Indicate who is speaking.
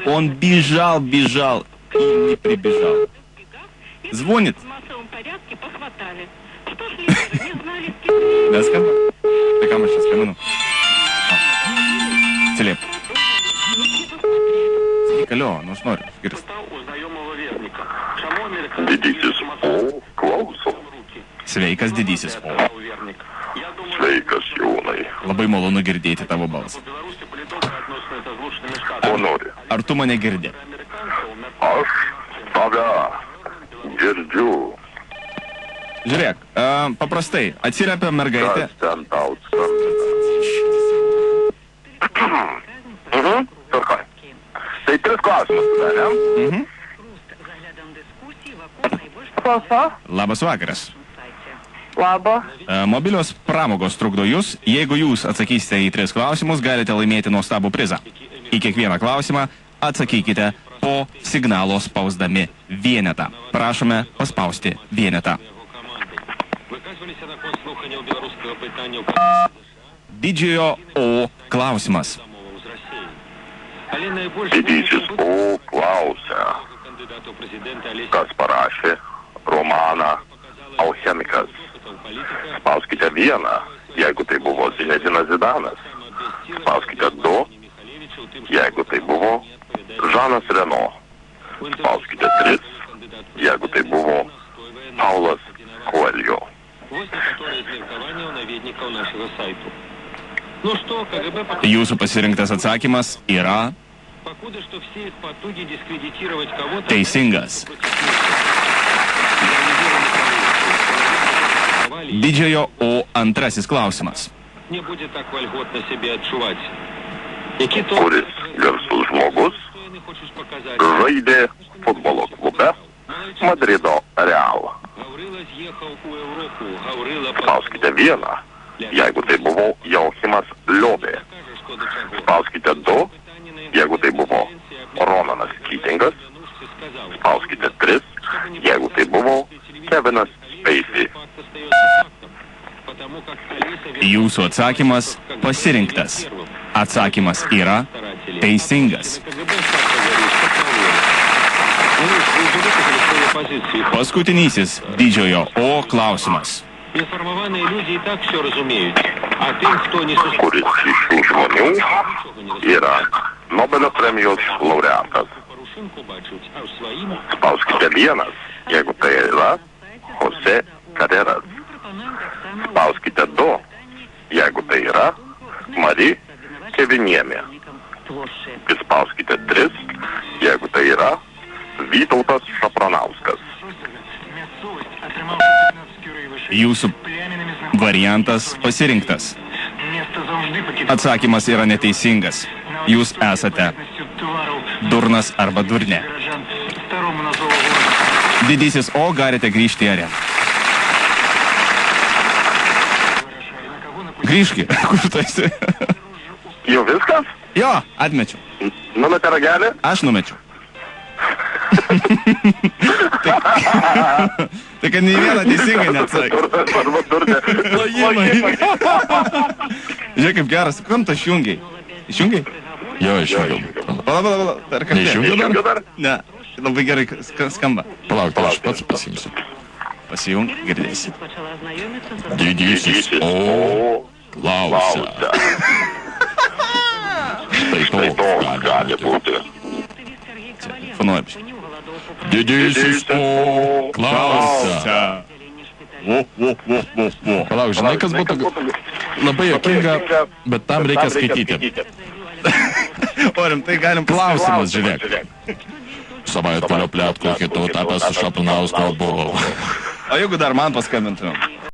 Speaker 1: Он бежал и не прибежал. Звонит. Да, скажем? Так, а мы сейчас, минуту. Телеп. Алло, ну что,
Speaker 2: Didysis O klauso.
Speaker 1: Sveikas, didysis O.
Speaker 2: Sveikas, Jonai.
Speaker 1: Labai malonu girdėti tavo balsą.
Speaker 2: Ko nori?
Speaker 1: Ar tu mane girdi?
Speaker 2: Aš tave girdžiu.
Speaker 1: Žiūrėk, paprastai, atsiliepia mergaitė.
Speaker 2: Kas ten tau skambina? Tvarkoj. Tai 3 klausimus, ne?
Speaker 3: Klauso.
Speaker 1: Labas vakaras.
Speaker 3: Laba.
Speaker 1: Mobilios pramogos trukdo jūs. Jeigu jūs atsakysite į 3 klausimus, galite laimėti nuostabų prizą. Į kiekvieną klausimą atsakykite po signalo spausdami vienetą. Prašome paspausti vienetą. Didžiojo O klausimas.
Speaker 2: Didysis O klausia. Kas parašė romaną Alchemikas? Spauskite 1, jeigu tai buvo Zinedinas Zidanas. Spauskite 2, jeigu tai buvo Žanas Reno. Spauskite 3, jeigu tai buvo Paulas Coelho.
Speaker 1: Jūsų pasirinktas atsakymas yra teisingas. Didžiojo O antrasis klausimas.
Speaker 2: Kuris garsus žmogus žaidė futbolo klube Madrido Real? Spauskite 1, jeigu tai buvo Joachimas Liobė. Spauskite 2, jeigu tai buvo Ronanas Keatingas. Spauskite 3, jeigu tai buvo Kevinas Spacey.
Speaker 1: Jūsų atsakymas pasirinktas. Atsakymas yra teisingas. Paskutinysis didžiojo O klausimas.
Speaker 2: Kuris iš šių žmonių yra Nobelio premijos laureatas? Spauskite 1, jeigu tai yra Jose Carreras. Spauskite 2, jeigu tai yra Marie Kevinienė. Spauskite 3, jeigu tai yra Vytautas Šapranauskas.
Speaker 1: Jūsų variantas pasirinktas. Atsakymas yra neteisingas. Jūs esate durnas arba durnė. Didysis O galite grįžti į areną. Grįžki, kur tu esi?
Speaker 2: Jau viskas?
Speaker 1: Jo, atmečiau.
Speaker 2: Numetė ragelį?
Speaker 1: Aš numečiau. Tai kad nei vieną teisingai neatsakė.
Speaker 2: Arba durnė.
Speaker 1: Žiūrėk, kaip geras. Kam tu išjungiai? Išjungiai?
Speaker 4: Jo, išjungiau.
Speaker 1: Pala. Dar kartą.
Speaker 2: Neišjungiau dar?
Speaker 1: Ne. Labai gerai skamba.
Speaker 4: Palauk, tai aš pats pasiimsiu.
Speaker 1: Pasijung, girdėsi.
Speaker 4: Didysis O klausia. Štai toks gali būti.
Speaker 1: Fonuoja.
Speaker 4: Didysis O klausia. Palauk, žinai, kas būtų labai juokinga, bet tam reikia skaityti.
Speaker 1: O rimtai galim
Speaker 4: Klausimas, žiūrėk. Savaitgalio pletkų kitų tapęs su Šapranausku buvo.
Speaker 1: O jeigu dar man paskambintumėm?